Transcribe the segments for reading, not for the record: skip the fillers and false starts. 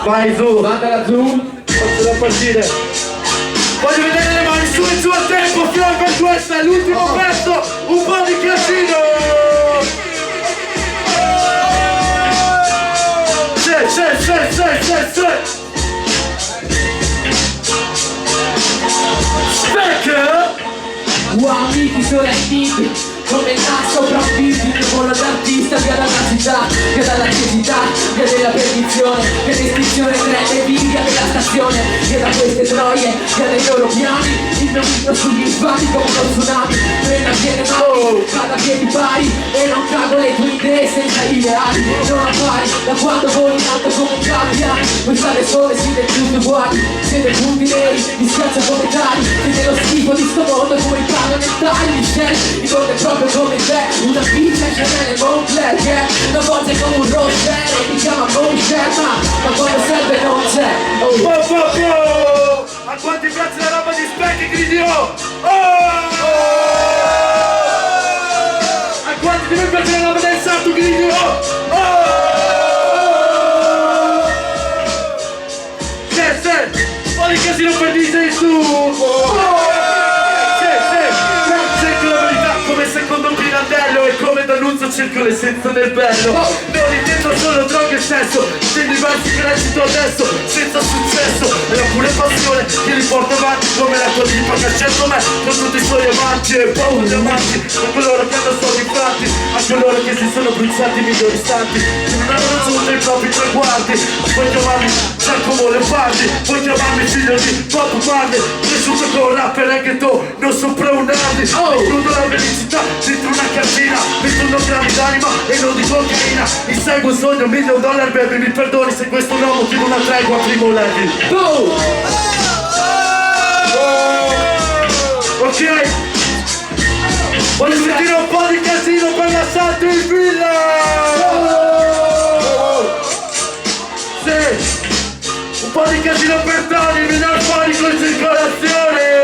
Vai su, mandala giù, faccio da partire. Voglio vedere le mani su e giù a tempo, fianco a questa è l'ultimo pezzo, un po' di casino. Specca! amici sono attivi come naso sopravvivi, il ruolo d'artista via dalla città, via dalla necessità, via della perdizione, via l'estinzione trende, via della stazione, via da queste troie, via dai loro piani, il mio mito sugli sbagli come uno tsunami, prenda piede mani, vado a piedi pari e non cago le tue idee senza ideali, non appari da quando voli in alto come un campiani, voi state sole siete tutti uguali, siete punti neri, mi schiaccia come tali, siete lo schifo di sto mondo come i parlamentari, Michel, mi conta proprio come te, una pizza c'è nelle Moncler, che una volta è come un roster e mi chiama Moncler, ma quando serve non c'è. A quanti piace la roba di Specchi gridi oh! A quanti ti piace la roba del Santo gridi oh! Un po' di casino per DJ su! Secondo un pirandello e come D'Annunzio cerco l'essenza del bello. Non intendo solo droga e sesso, intendo i versi che recito adesso senza successo. E la pure passione che li porta avanti come la tua tipa che ha scelto me con tutti i suoi amanti e paura di amanti. A coloro che hanno soldi infatti, a coloro che si sono bruciati i migliori istanti, che non hanno raggiunto i propri traguardi. Puoi chiamarmi Giacomo Leopardi, puoi chiamarmi figlio di Pop Marley, cresciuto con rap e reggaeton, non sopra un ardi. Includo la felicità dentro una cartina, 21 grammi d'anima e non di cocaina. Mi segue un sogno, $1.000.000 baby, mi perdoni se questo non motivo una tregua a primo level. Ok, voglio sentire un po' di casino per l'assalto in villa. Sì, un po' di casino per Tony, mi dà il panico in circolazione.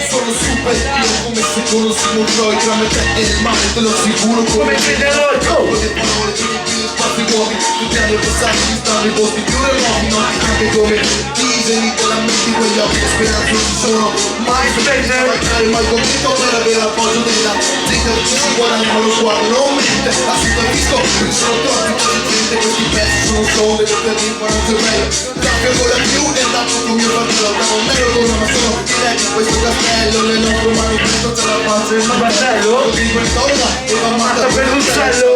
Sono super io come se conoscimo Troy, tra me te e il mare te lo assicuro come crede Roy. Con le parole più di più spazi nuovi, tutti hanno passato ci stanno i posti più remoti, noti anche come disegni della mente, quegli occhi e speranze ci sono mai spente, mai convinto per avere l'appoggio della gente, ci si guadagna lo sguardo, non mente, assolutamente qui sono troppi gente, questi pezzi sono solo delle per l'imparare meglio, tappio con la più e tappo con mio fratello, da un mero dono ma sono diretti in questo castello, le nostre mani dentro c'è la pace, il mio fratello, di quest'ora e va matta per l'uccello,